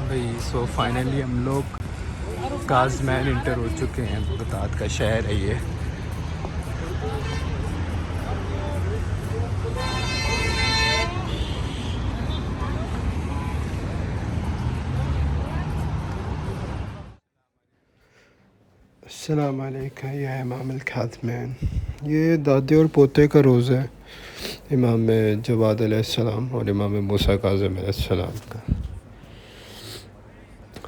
भाई so finally हम लोग काज़मैन इंटर हो चुके हैं। बगदाद का शहर है ये। अस्सलाम वालेकुम, यह है इमाम काज़मैन। ये दादे और पोते का रोज़ा है, इमाम जवाद अलैहिस्सलाम और इमाम मूसा काज़िम अलैहिस्सलाम का।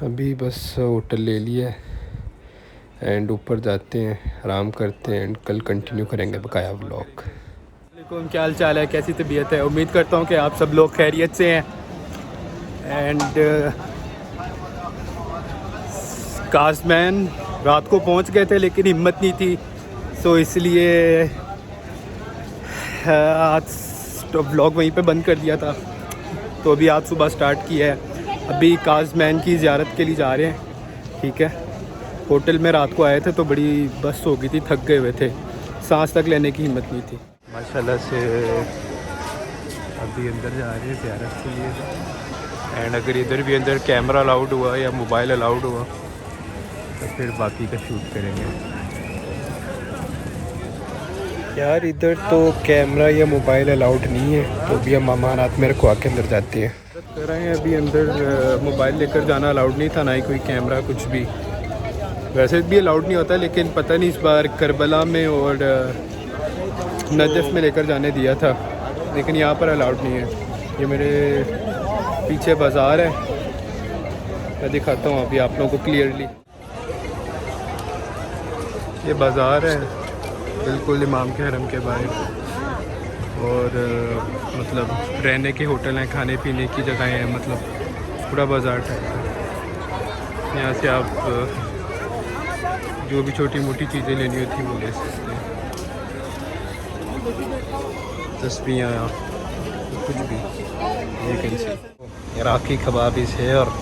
अभी बस होटल ले लिया है एंड ऊपर जाते हैं, आराम करते हैं एंड कल कंटिन्यू करेंगे बकाया व्लॉग। वालेकुम, क्या हाल चाल है, कैसी तबीयत है? उम्मीद करता हूँ कि आप सब लोग खैरियत से हैं। एंड काज़मैन रात को पहुंच गए थे लेकिन हिम्मत नहीं थी, सो इसलिए आज तो व्लॉग वहीं पे बंद कर दिया था। तो अभी आज सुबह स्टार्ट किया है। अभी काज़मैन की ज़ियारत के लिए जा रहे हैं। ठीक है, होटल में रात को आए थे तो बड़ी बस हो गई थी, थक गए हुए थे, सांस तक लेने की हिम्मत नहीं थी। माशाल्लाह से अभी अंदर जा रहे हैं ज़ियारत के लिए। एंड अगर इधर भी अंदर कैमरा अलाउड हुआ या मोबाइल अलाउड हुआ तो फिर बाकी का शूट करेंगे। यार इधर तो कैमरा या मोबाइल अलाउड नहीं है, तो भी हम अमानत में रखवा के अंदर जाते हैं। कर रहे हैं अभी अंदर मोबाइल लेकर जाना अलाउड नहीं था, ना ही कोई कैमरा कुछ भी। वैसे भी अलाउड नहीं होता, लेकिन पता नहीं इस बार करबला में और नजफ़ में लेकर जाने दिया था, लेकिन यहाँ पर अलाउड नहीं है। ये मेरे पीछे बाज़ार है, मैं दिखाता हूँ अभी आप लोगों को क्लियरली। ये बाज़ार है बिल्कुल इमाम के हरम के बाहर, और मतलब रहने के होटल हैं, खाने पीने की जगहें हैं, मतलब पूरा बाज़ार टाइप है। यहाँ से आप जो भी छोटी मोटी चीज़ें लेनी होती वो ले सकते हैं, तस्बीहां कुछ भी। ये कैसे इराक़ी कबाब है। और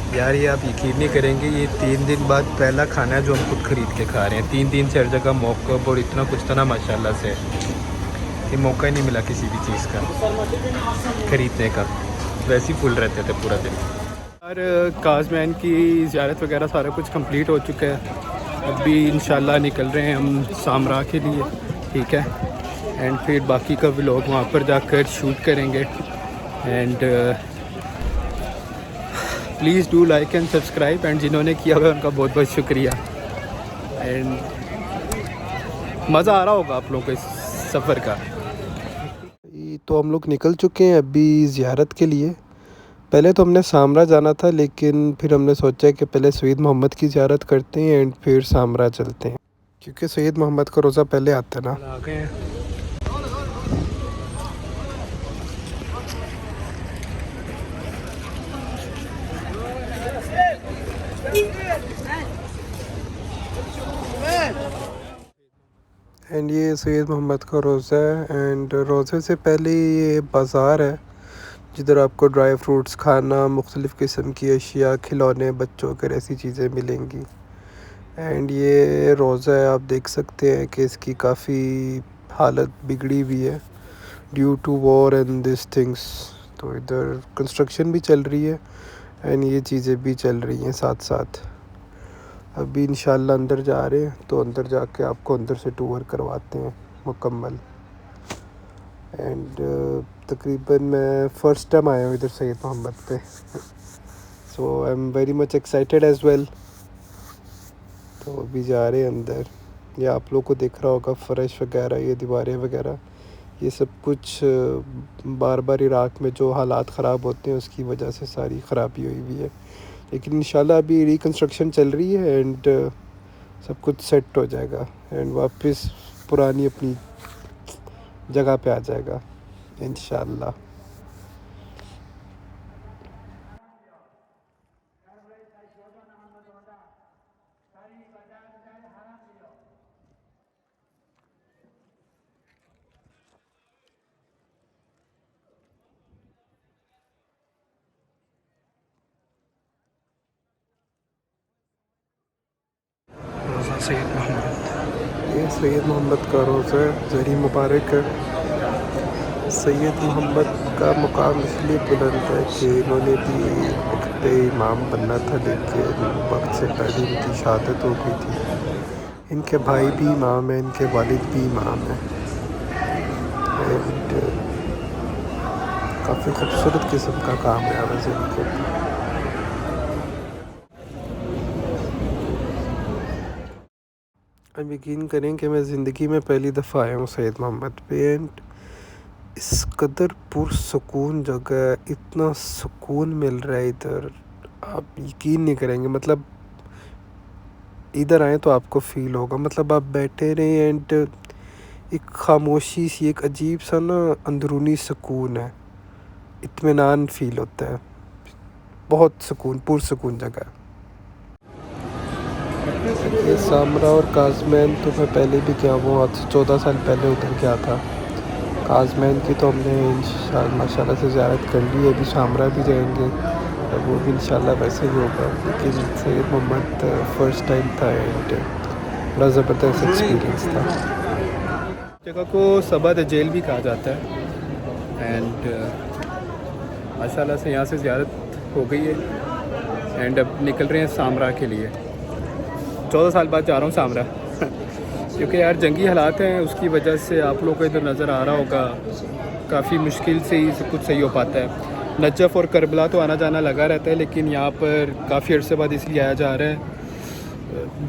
यार ये आप यकीन नहीं करेंगे, ये 3 दिन बाद पहला खाना है जो हम खुद ख़रीद के खा रहे हैं। 3 दिन से हर जगह मौक़अप और इतना कुछ था ना माशाल्लाह से, ये मौका ही नहीं मिला किसी भी चीज़ का ख़रीदने का, वैसे ही फुल रहते थे पूरा दिन। यार काज़मैन की ज़ियारत वगैरह सारा कुछ कंप्लीट हो चुका है। अभी इंशाल्लाह निकल रहे हैं हम सामरा के लिए। ठीक है, एंड फिर बाकी का व्लॉग वहाँ पर जाकर शूट करेंगे। And please do like and subscribe, and जिन्होंने किया हुआ उनका बहुत बहुत शुक्रिया। एंड मज़ा आ रहा होगा आप लोगों को इस सफ़र का। तो हम लोग निकल चुके हैं अभी ज़ियारत के लिए। पहले तो हमने सामरा जाना था, लेकिन फिर हमने सोचा कि पहले सैयद मोहम्मद की ज़ियारत करते हैं एंड फिर सामरा चलते हैं, क्योंकि सैयद मोहम्मद का रोज़ा पहले आता है ना। आ गए हैं। एंड ये सैयद मोहम्मद का रोज़ा है। एंड रोज़े से पहले ये बाज़ार है जिधर आपको ड्राई फ्रूट्स, खाना, मुख्तलिफ़ किस्म की अशिया, खिलौने, बच्चों के ऐसी चीज़ें मिलेंगी। एंड ये रोज़ा है, आप देख सकते हैं कि इसकी काफ़ी हालत बिगड़ी हुई है due to war and this things. तो इधर कंस्ट्रक्शन भी चल रही है एंड ये चीज़ें भी चल रही हैं साथ साथ। अभी इंशाल्लाह अंदर जा रहे हैं, तो अंदर जाके आपको अंदर से टूर करवाते हैं मुकम्मल। एंड तकरीबन मैं फ़र्स्ट टाइम आया हूँ इधर सैयद मोहम्मद पे, so I am very much excited as well. तो अभी जा रहे हैं अंदर। ये आप लोग को दिख रहा होगा फ़र्श वगैरह, ये दीवारें वगैरह, ये सब कुछ बार बार इराक़ में जो हालात ख़राब होते हैं उसकी वजह से सारी ख़राबी हुई हुई है। लेकिन इंशाल्लाह अभी रिकंस्ट्रक्शन चल रही है एंड सब कुछ सेट हो जाएगा एंड वापस पुरानी अपनी जगह पे आ जाएगा इंशाल्लाह। रोज़ा सैयद मोहम्मद, ये सैयद मोहम्मद का रोज़ा है, ज़री मुबारक है। सैयद मोहम्मद इनका मुकाम इसलिए बुलंद है कि इन्होंने भी वक्त पे इमाम बनना था, लेकिन वक्त से पहले इनकी शहादत हो गई थी। इनके भाई भी इमाम हैं, इनके वालिद भी इमाम हैं। एंड काफ़ी खूबसूरत किस्म का काम है वैसे इनके ऊपर। अब यकीन करें कि मैं ज़िंदगी में पहली दफ़ा आया हूँ सैयद मोहम्मद पे। एंड इस कदर पुरसकून जगह, इतना सुकून मिल रहा है इधर, आप यकीन नहीं करेंगे। मतलब इधर आए तो आपको फ़ील होगा, मतलब आप बैठे रहें एंड एक खामोशी सी, एक अजीब सा ना अंदरूनी सुकून है, इत्मीनान फ़ील होता है। बहुत सुकून, पुरसकून जगह है ये सामरा। और काज़मैन तो मैं पहले भी गया हूँ, आज से 14 साल पहले उधर गया था। काज़मैन की तो हमने माशाल्लाह से ज़ियारत कर ली है, अभी सामरा भी जाएंगे, वो भी इंशाल्लाह वैसे ही होगा। लेकिन सैयद मोहम्मद फ़र्स्ट टाइम था एंड बड़ा ज़बरदस्त एक्सपीरियंस था। जगह को सबद जेल भी कहा जाता है। एंड माशाल्लाह से यहाँ से ज़ियारत हो गई है एंड अब निकल रहे हैं सामरा के लिए। 14 साल बाद जा रहा हूँ सामरा क्योंकि यार जंगी हालात हैं, उसकी वजह से आप लोगों को इधर नज़र आ रहा होगा काफ़ी मुश्किल से ही सब कुछ सही हो पाता है। नजफ़ और करबला तो आना जाना लगा रहता है, लेकिन यहाँ पर काफ़ी अर्से बाद इसलिए आया जा रहा है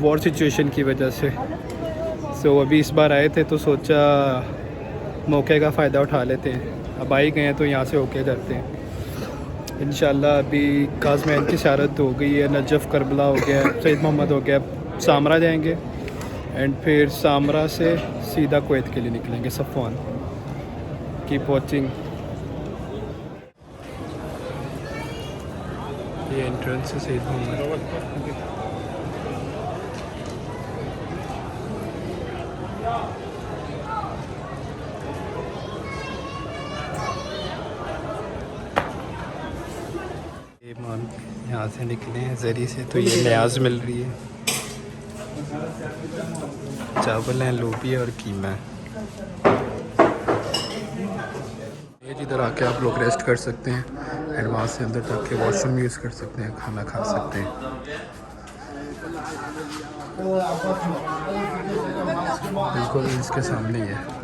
वॉर सिचुएशन की वजह से। सो अभी इस बार आए थे तो सोचा मौके का फ़ायदा उठा लेते हैं। अब आ ही गए हैं तो यहाँ से होके जाते हैं इंशाल्लाह। अभी काज़मैन की शहादत हो गई है, नजफ़ करबला हो गया, सैयद मोहम्मद हो गया, सामरा जाएंगे एंड फिर सामरा से सीधा कुवैत के लिए निकलेंगे, सफ़वान। Keep watching. ये एंट्रेंस है सैयद मोहम्मद। ईमान यहाँ से निकले हैं ज़रिए से, तो ये न्याज मिल रही है, चावल हैं, लोबिया और कीमा है। ये जिधर आके आप लोग रेस्ट कर सकते हैं एंड वहाँ से अंदर जाके वॉशरूम यूज़ कर सकते हैं, खाना खा सकते हैं। बिल्कुल इसके सामने ही है।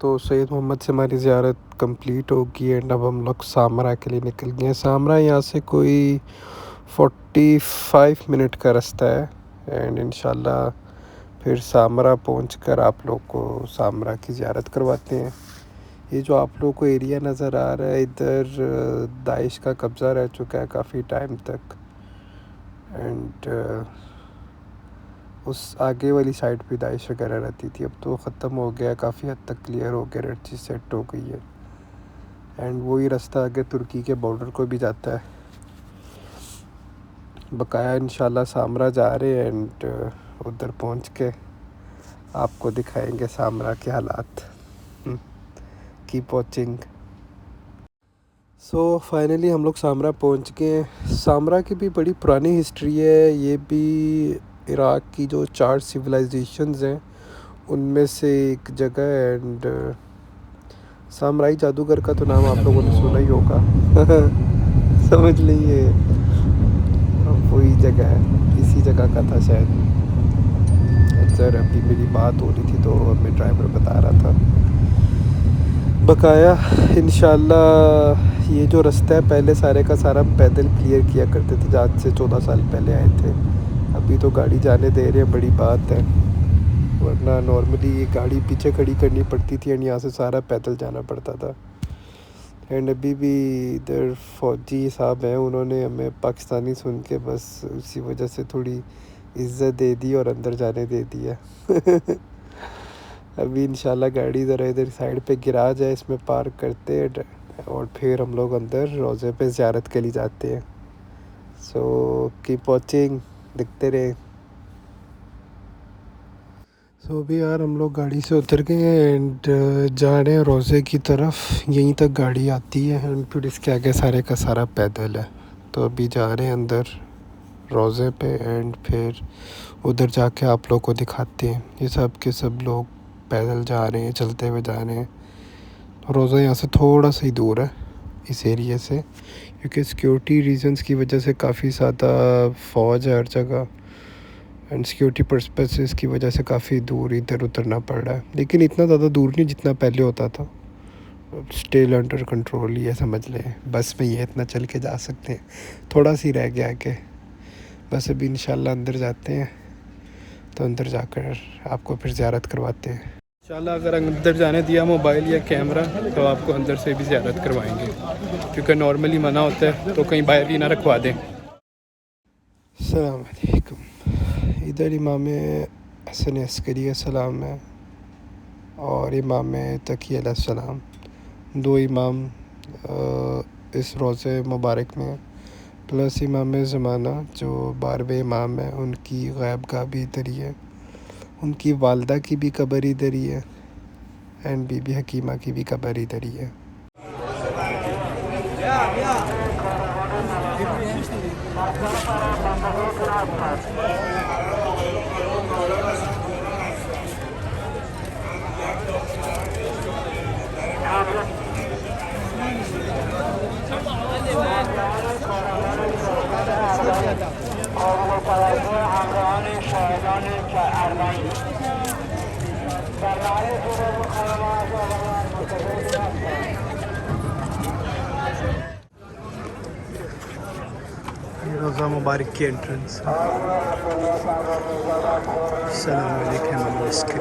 तो सैयद मोहम्मद से हमारी ज़ियारत कंप्लीट होगी एंड अब हम लोग सामरा के लिए निकल गए हैं। सामरा यहाँ से कोई 45 मिनट का रास्ता है एंड इंशाल्लाह फिर सामरा पहुंचकर आप लोग को सामरा की ज़ियारत करवाते हैं। ये जो आप लोग को एरिया नज़र आ रहा है, इधर दाइश का कब्ज़ा रह चुका है काफ़ी टाइम तक। एंड उस आगे वाली साइड पे दाइश वगैरह रहती थी, अब तो ख़त्म हो गया, काफ़ी हद तक क्लियर हो गया, हर चीज़ सेट हो गई है। एंड वही रास्ता आगे तुर्की के बॉर्डर को भी जाता है। बकाया इंशाल्लाह सामरा जा रहे हैं एंड उधर पहुंच के आपको दिखाएंगे सामरा के हालात। Keep watching. सो फाइनली हम लोग सामरा पहुंच गए। सामरा की भी बड़ी पुरानी हिस्ट्री है, ये भी इराक़ की जो 4 सिविलाइजेशंस हैं उनमें से एक जगह है। एंड सामराई जादूगर का तो नाम आप लोगों ने सुना ही होगा समझ लीजिए वही जगह है, इसी जगह का था शायद। सर अभी मेरी बात हो रही थी तो हमें ड्राइवर बता रहा था। बकाया इंशाल्लाह ये जो रास्ता है पहले सारे का सारा हम पैदल क्लियर किया करते थे, आज से 14 साल पहले आए थे। अभी तो गाड़ी जाने दे रहे हैं, बड़ी बात है, वरना नॉर्मली ये गाड़ी पीछे खड़ी करनी पड़ती थी एंड यहाँ से सारा पैदल जाना पड़ता था। एंड अभी भी इधर फ़ौजी साहब हैं, उन्होंने हमें पाकिस्तानी सुन के बस उसी वजह से थोड़ी इज़्ज़त दे दी और अंदर जाने दे दिया अभी इंशाल्लाह गाड़ी ज़रा इधर साइड पे गिराज है, इसमें पार्क करते हैं और फिर हम लोग अंदर रोज़े पे ज़ियारत के लिए जाते हैं। सो कीप वॉचिंग, देखते रहे। सो अभी यार हम लोग गाड़ी से उतर गए हैं एंड जा रहे हैं रोज़े की तरफ। यहीं तक गाड़ी आती है एंड फिर इसके आगे सारे का सारा पैदल है। तो अभी जा रहे हैं अंदर रोज़े पे एंड फिर उधर जाके आप लोग को दिखाते हैं। ये सब के सब लोग पैदल जा रहे हैं, चलते हुए जा रहे हैं। रोज़ा यहाँ से थोड़ा सा ही दूर है इस एरिया से, क्योंकि सिक्योरिटी रीजंस की वजह से काफ़ी ज़्यादा फ़ौज है हर जगह, एंड सिक्योरिटी पर्पसेस की वजह से काफ़ी दूर इधर उतरना पड़ रहा है, लेकिन इतना ज़्यादा दूर नहीं जितना पहले होता था। स्टिल अंडर कंट्रोल ही है समझ लें, बस में ये इतना चल के जा सकते हैं, थोड़ा सी रह गया आगे। बस अभी इंशाल्लाह अंदर जाते हैं, तो अंदर जाकर आपको फिर ज़ियारत करवाते हैं इंशाल्लाह। अगर अंदर जाने दिया मोबाइल या कैमरा तो आपको अंदर से भी ज़ियारत करवाएंगे, क्योंकि नॉर्मली मना होता है, तो कहीं बाहर ही ना रखवा दें। अस्सलाम वालेकुम। इधर इमाम हसन अस्करी सलाम है और इमाम तकी अलैहिस्सलाम, दो इमाम इस रोज़े मुबारक में, प्लस इमाम ज़माना जो 12वें इमाम है, उनकी ग़ैबगाह भी इधर ही है, उनकी वालदा की भी कब्र इधर ही है, एंड बीबी हकीमा की भी कब्र इधर ही है। ये रोज़ा मुबारक की एंट्रेंस है। अस्सलाम वालेकुम अस्करी।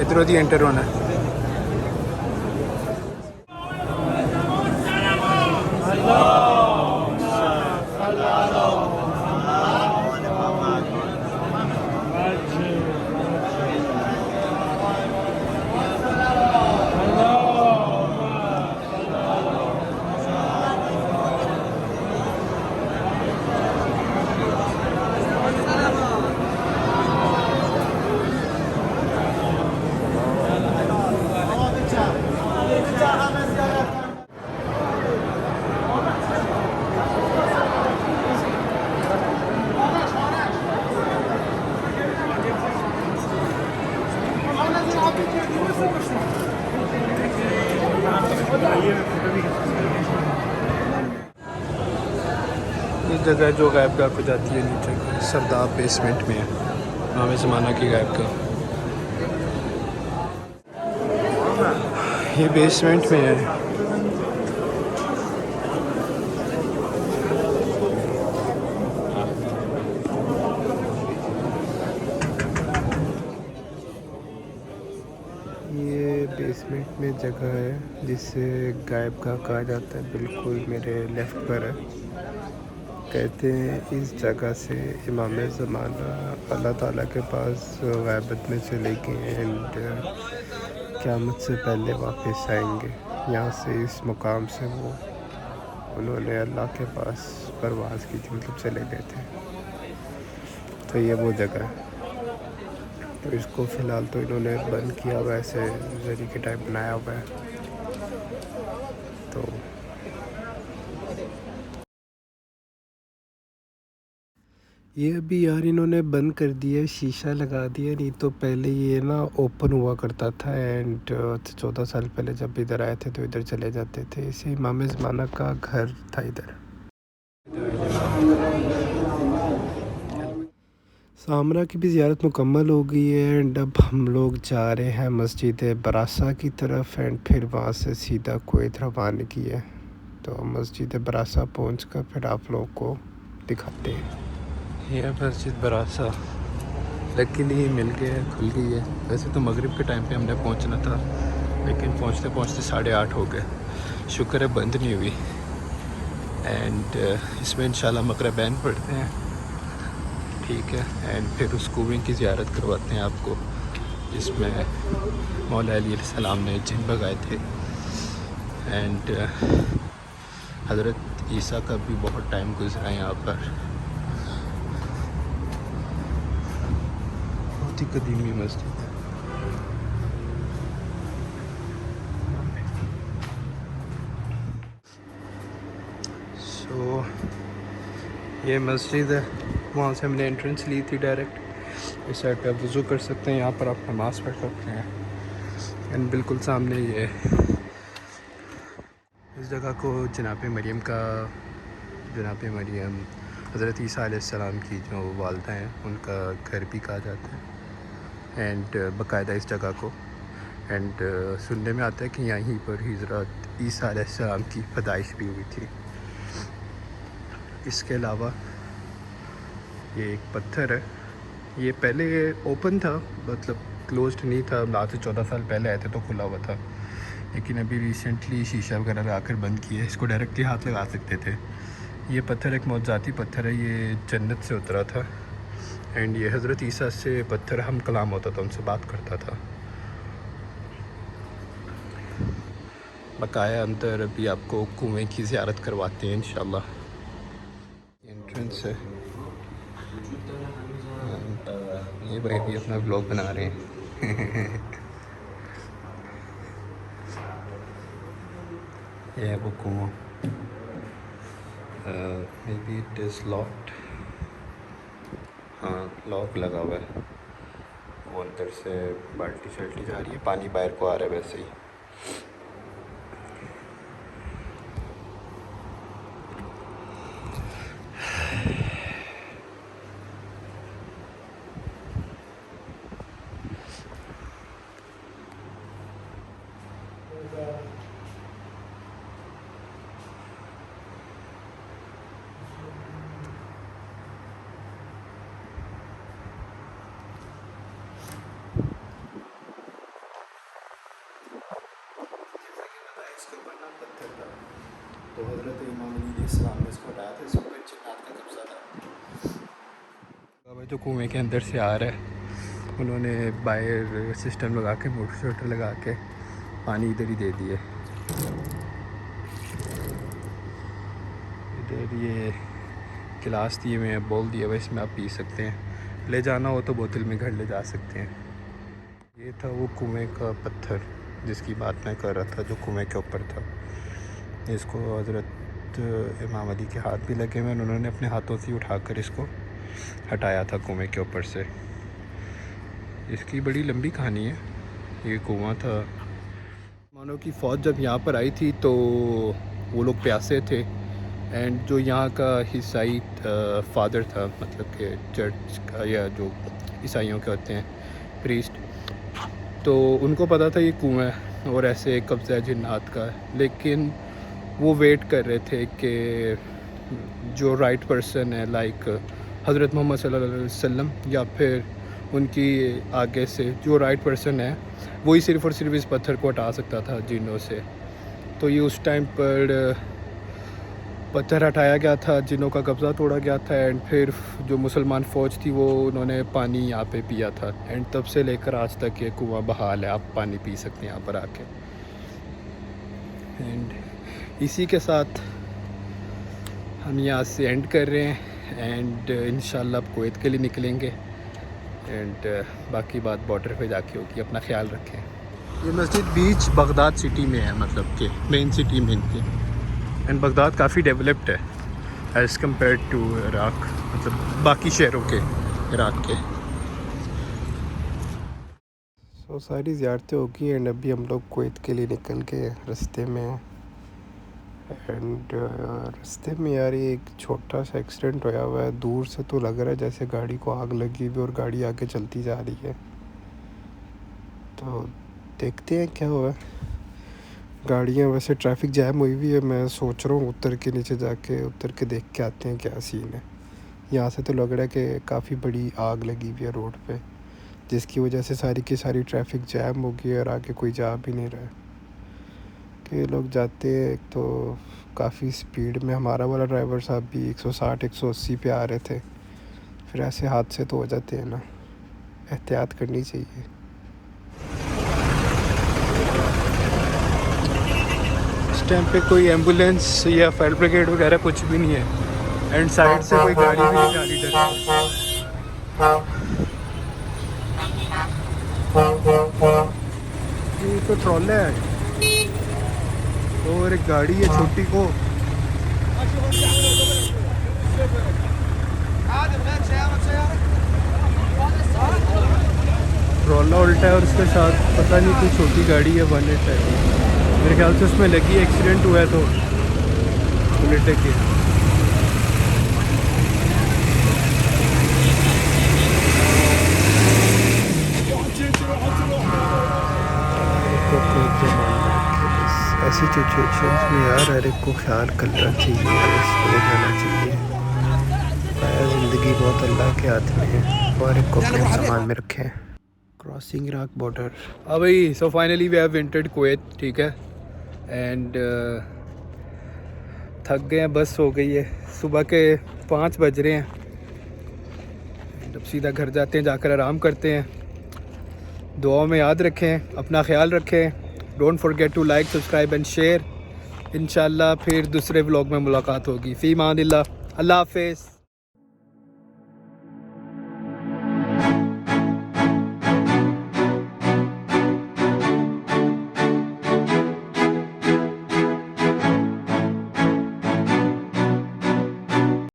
इधरों दी एंटर होना है। ये जगह जो ग़ैबगाह को जाती है नीचे, सरदाब बेसमेंट में है, इमाम ज़माना की ग़ैबगाह। ये बेसमेंट में है। ये बेसमेंट में जगह है जिसे ग़ैबगाह कहा जाता है, बिल्कुल मेरे लेफ़्ट पर है। कहते हैं इस जगह से इमाम ज़माना अल्लाह ताला के पास ग़ैबत में चले गए एंड क़यामत से पहले वापस आएंगे। यहाँ से इस मुकाम से वो उन्होंने अल्लाह के पास परवाज़ की थी, मतलब चले गए थे। तो ये वो जगह है। तो इसको फ़िलहाल तो इन्होंने बंद किया हुआ है, ऐसे जरी के टाइप बनाया हुआ है। तो ये अभी यार इन्होंने बंद कर दिया, शीशा लगा दिया, नहीं तो पहले ये ना ओपन हुआ करता था, एंड 14 साल पहले जब इधर आए थे तो इधर चले जाते थे। इसे इमाम ज़माना का घर था इधर। सामरा की भी ज़ियारत मुकम्मल हो गई है, एंड अब हम लोग जा रहे हैं मस्जिद बरासा की तरफ, एंड फिर वहाँ से सीधा कुवैत रवानगी है। तो मस्जिद बरासा पहुँच कर फिर आप लोग को दिखाते हैं। यह मस्जिद बरासा लकीली मिल गया, खुल गई है। वैसे तो मगरिब के टाइम पे हमने पहुंचना था, लेकिन पहुंचते पहुंचते 8:30 हो गए। शुक्र है बंद नहीं हुई। एंड इसमें इंशाल्लाह मगरिबैन पढ़ते हैं, ठीक है। एंड फिर उस कुएं की ज़ियारत करवाते हैं आपको, जिसमें मौला अली सलाम ने जिन भगाए थे। एंड हज़रत ईसा का भी बहुत टाइम गुजरा यहाँ पर। बहुत ही कदीमी मस्जिद है। सो ये मस्जिद है, वहाँ से हमने एंट्रेंस ली थी डायरेक्ट। इस साइड पे आप वज़ू कर सकते हैं, यहाँ पर आप नमाज़ पढ़ सकते हैं। एंड बिल्कुल सामने ये इस जगह को जनाब मरियम हज़रत ईसा अलैहिस्सलाम की जो वालदा हैं उनका घर भी कहा जाता है। एंड बाकायदा इस जगह को एंड सुनने में आता है कि यहीं पर हज़रत ईसा अलैहिस्सलाम की पैदाइश भी हुई थी। इसके अलावा ये एक पत्थर है, ये पहले ओपन था, मतलब क्लोज्ड नहीं था। आज से 14 साल पहले आए थे तो खुला हुआ था, लेकिन अभी रिसेंटली शीशा वगैरह लगाकर बंद किया है। इसको डायरेक्टली हाथ लगा सकते थे। ये पत्थर एक मौजूदाती पत्थर है, ये जन्नत से उतरा था। एंड ये हज़रत ईसा से पत्थर हम कलाम होता था, उनसे बात करता था। बकाया अंदर अभी आपको कुएं की ज़ियारत करवाते हैं इंशाल्लाह। एंट्रेंस है। ये भाई भी अपना व्लॉग बना रहे हैं। ये है वो कुआं। May be it is locked. हाँ, लॉक लगा हुआ है। वो अंदर से बाल्टी शल्टी जा रही है, पानी बाहर को आ रहा है वैसे ही। तो हज़रत इमाम अली इस्लाम ने इसको हटाया था, इस पर जिन्नात का कब्ज़ा था। जो कुएं के अंदर से आ रहा है, उन्होंने बाहर सिस्टम लगा के, मोटर शोटर लगा के पानी इधर ही दे दिए। इधर ये गिलास दिए हुए हैं, बोल दिया हुआ, इसमें आप पी सकते हैं। ले जाना हो तो बोतल में घर ले जा सकते हैं। ये था वो कुएं का पत्थर जिसकी बात मैं कर रहा था, जो कुएं के ऊपर था। इसको हज़रत इमाम अली के हाथ भी लगे हुए हैं, उन्होंने अपने हाथों से उठाकर इसको हटाया था कुएं के ऊपर से। इसकी बड़ी लंबी कहानी है। ये कुआं था। मुसलमानों की फ़ौज जब यहाँ पर आई थी तो वो लोग प्यासे थे। एंड जो यहाँ का ईसाई फादर था, मतलब कि चर्च का या जो ईसाइयों के होते हैं प्रीस्ट, तो उनको पता था ये कुआं है और ऐसे कब्ज़ा जिन्नात का, लेकिन वो वेट कर रहे थे कि जो राइट पर्सन है, लाइक हज़रत मोहम्मद सल्लल्लाहु अलैहि वसल्लम, या फिर उनकी आगे से जो राइट पर्सन है, वही सिर्फ़ और सिर्फ इस पत्थर को हटा सकता था जिन्नों से। तो ये उस टाइम पर पत्थर हटाया गया था, जिन्नों का कब्ज़ा तोड़ा गया था। एंड फिर जो मुसलमान फ़ौज थी वो उन्होंने पानी यहाँ पे पिया था। एंड तब से लेकर आज तक ये कुआं बहाल है, आप पानी पी सकते हैं यहाँ पर आके। एंड इसी के साथ हम यहाँ से एंड कर रहे हैं। एंड इंशाल्लाह अब कुवैत के लिए निकलेंगे। एंड बाकी बात बॉर्डर पे जाके होगी। अपना ख्याल रखें। ये मस्जिद बीच बगदाद सिटी में है, मतलब कि मेन सिटी में इनके। एंड बगदाद काफ़ी डेवलप्ड है एज़ कम्पेयर टू इराक़, मतलब बाकी शहरों के इराक़ के। सो सारी ज़ियारतें होगी एंड अभी हम लोग कुवैत के लिए निकल के रास्ते में हैं। एंड रास्ते में यार ये एक छोटा सा एक्सीडेंट होया हुआ है। दूर से तो लग रहा है जैसे गाड़ी को आग लगी हुई और गाड़ी आगे चलती जा रही है। तो देखते हैं क्या हुआ। गाड़ियाँ वैसे ट्रैफिक जैम हुई हुई है। मैं सोच रहा हूँ उतर के देख के आते हैं क्या सीन है। यहाँ से तो लग रहा है कि काफ़ी बड़ी आग लगी हुई है रोड पे। जिसकी वजह से सारी की सारी ट्रैफिक जैम हो गई और आगे कोई जा भी नहीं रहा है। कि लोग जाते हैं, एक तो काफ़ी स्पीड में, हमारा वाला ड्राइवर साहब भी 160-180 पे आ रहे थे। फिर ऐसे हादसे तो हो जाते हैं ना, एहतियात करनी चाहिए। इस टाइम पे कोई एम्बुलेंस या फायर ब्रिगेड वगैरह कुछ भी नहीं है, एंड साइड से कोई गाड़ी भी नहीं जा रही इधर। ये तो ट्रॉले है और एक गाड़ी है छोटी को। ट्रॉला उल्टा है और उसके साथ पता नहीं कोई छोटी गाड़ी है, 1 है मेरे ख्याल से, उसमें लगी, एक्सीडेंट हुआ है तो उल्टे के। ऐसी सिचुएशंस में यार हर एक को ख्याल करना चाहिए, हो जाना चाहिए। ज़िंदगी बहुत अल्लाह के हाथ में है, और एक को अपने सामान में रखें। Crossing Iraq border. हाँ भाई, so finally we have entered Kuwait, ठीक है। एंड थक गए हैं, बस हो गई है, सुबह के 5 बज रहे हैं। अब सीधा घर जाते हैं, जाकर आराम करते हैं। दुआ में याद रखें, अपना ख्याल रखें। Don't forget to like, subscribe and share. इंशाल्लाह फिर दूसरे व्लॉग में मुलाकात होगी। फ़ी मानिल्लाह, अल्लाह हाफ़िज़।